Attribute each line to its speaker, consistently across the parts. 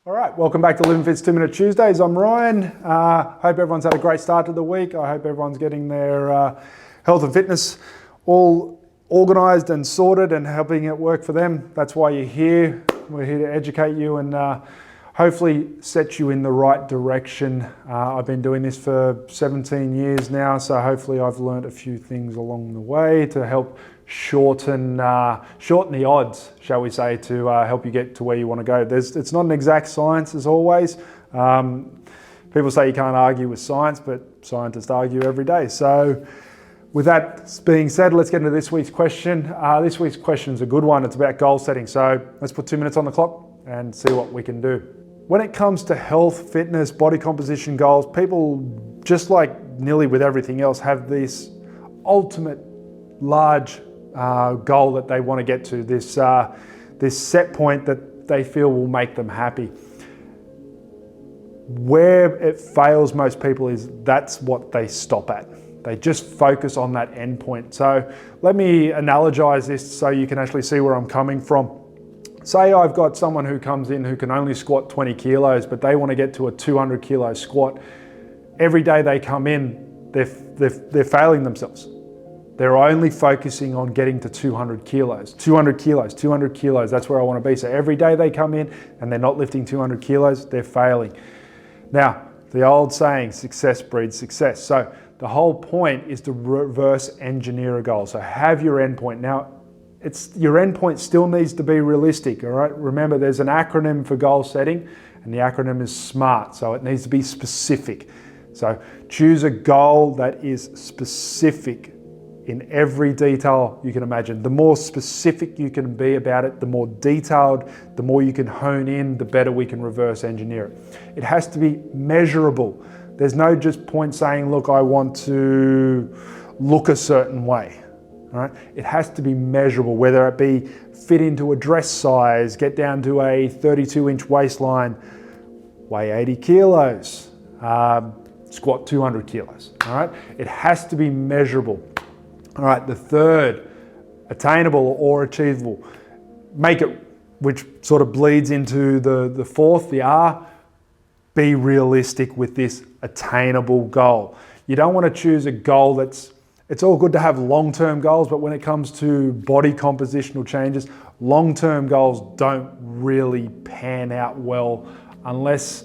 Speaker 1: All right, welcome back to Living Fit's 2 Minute Tuesdays. I'm Ryan. Hope everyone's had a great start to the week. I hope everyone's getting their health and fitness all organised and sorted and helping it work for them. That's why you're here. We're here to educate you and hopefully set you in the right direction. I've been doing this for 17 years now, so hopefully I've learned a few things along the way to help shorten the odds, shall we say, to help you get to where you want to go. It's not an exact science, as always. People say you can't argue with science, but scientists argue every day. So with that being said, let's get into this week's question. This week's question is a good one. It's about goal setting. So let's put 2 minutes on the clock and see what we can do. When it comes to health, fitness, body composition goals, people, just like nearly with everything else, have this ultimate large goal that they want to get to, this set point that they feel will make them happy. Where it fails most people is that's what they stop at. They just focus on that end point. So let me analogize this so you can actually see where I'm coming from. Say I've got someone who comes in who can only squat 20 kilos, but they want to get to a 200 kilo squat. Every day they come in, they're failing themselves. They're only focusing on getting to 200 kilos, 200 kilos, 200 kilos. That's where I want to be. So every day they come in and they're not lifting 200 kilos, they're failing. Now, the old saying, success breeds success. So the whole point is to reverse engineer a goal. So have your endpoint. Now, your endpoint still needs to be realistic, all right? Remember, there's an acronym for goal setting, and the acronym is SMART. So it needs to be specific. So choose a goal that is specific in every detail you can imagine. The more specific you can be about it, the more detailed, the more you can hone in, the better we can reverse engineer it. It has to be measurable. There's no just point saying, look, I want to look a certain way. All right? It has to be measurable, whether it be fit into a dress size, get down to a 32-inch waistline, weigh 80 kilos, squat 200 kilos. All right? It has to be measurable. All right, the third, attainable or achievable. Make it, which sort of bleeds into the fourth, the R, be realistic with this attainable goal. You don't want to choose a goal it's all good to have long-term goals, but when it comes to body compositional changes, long-term goals don't really pan out well unless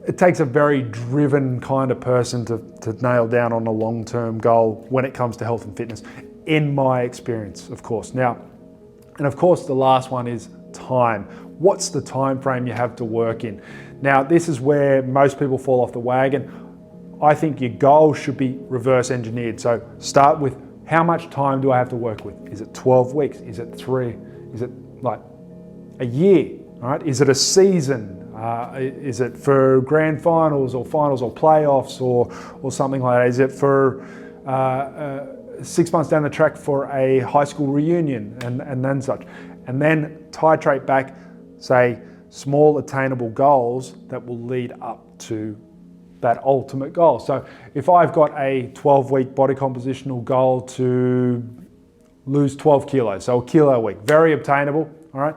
Speaker 1: it takes a very driven kind of person to nail down on a long-term goal when it comes to health and fitness, in my experience, of course. Now, and of course, the last one is time. What's the time frame you have to work in? Now, this is where most people fall off the wagon. I think your goal should be reverse engineered. So start with, how much time do I have to work with? Is it 12 weeks? Is it 3? Is it like a year? All right? Is it a season? Is it for grand finals or playoffs or something like that? Is it for 6 months down the track for a high school reunion and then such? And then titrate back, say, small attainable goals that will lead up to that ultimate goal. So if I've got a 12-week body compositional goal to lose 12 kilos, so a kilo a week, very obtainable, all right?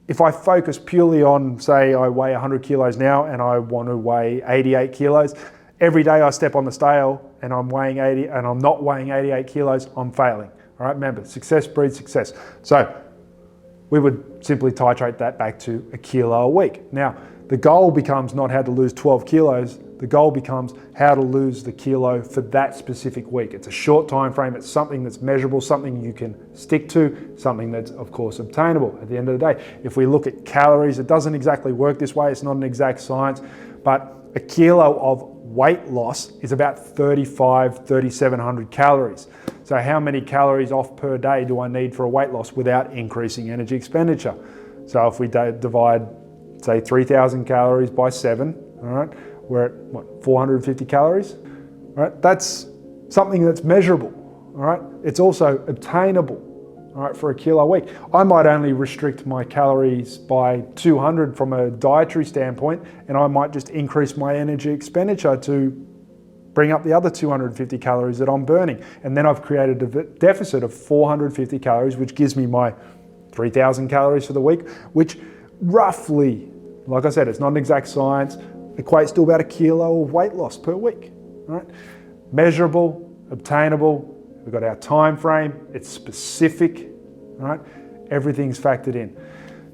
Speaker 1: If I focus purely on, say, I weigh 100 kilos now and I want to weigh 88 kilos, every day I step on the scale and I'm weighing 80 and I'm not weighing 88 kilos, I'm failing. All right, remember, success breeds success. So we would simply titrate that back to a kilo a week. Now, the goal becomes not how to lose 12 kilos, the goal becomes how to lose the kilo for that specific week. It's a short time frame, it's something that's measurable, something you can stick to, something that's of course obtainable at the end of the day. If we look at calories, it doesn't exactly work this way, it's not an exact science, but a kilo of weight loss is about 3,700 calories. So how many calories off per day do I need for a weight loss without increasing energy expenditure? So if we divide, say, 3,000 calories by 7, all right, we're at what, 450 calories? All right, that's something that's measurable. All right, it's also obtainable. All right, for a kilo a week. I might only restrict my calories by 200 from a dietary standpoint, and I might just increase my energy expenditure to bring up the other 250 calories that I'm burning. And then I've created a deficit of 450 calories, which gives me my 3,000 calories for the week, which roughly Like I said, it's not an exact science. Equates to about 1 kilo of weight loss per week, right? Measurable, obtainable. We've got our time frame. It's specific, right? Everything's factored in.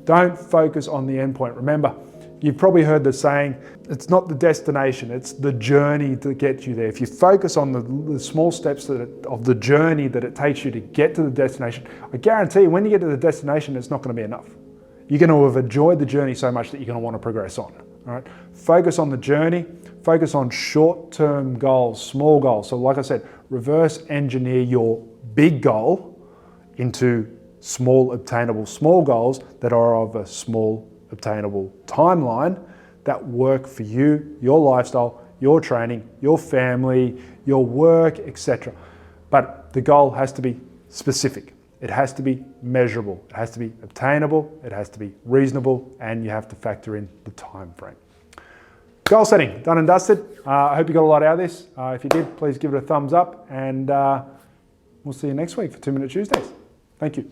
Speaker 1: Don't focus on the endpoint. Remember, you've probably heard the saying, it's not the destination, it's the journey to get you there. If you focus on the small steps of the journey that it takes you to get to the destination, I guarantee you, when you get to the destination, it's not going to be enough. You're going to have enjoyed the journey so much that you're going to want to progress on. All right? Focus on the journey, focus on short-term goals, small goals. So like I said, reverse engineer your big goal into small, obtainable, small goals that are of a small, obtainable timeline that work for you, your lifestyle, your training, your family, your work, etc. But the goal has to be specific. It has to be measurable. It has to be obtainable. It has to be reasonable, and you have to factor in the time frame. Goal setting, done and dusted. I hope you got a lot out of this. If you did, please give it a thumbs up, and we'll see you next week for 2 Minute Tuesdays. Thank you.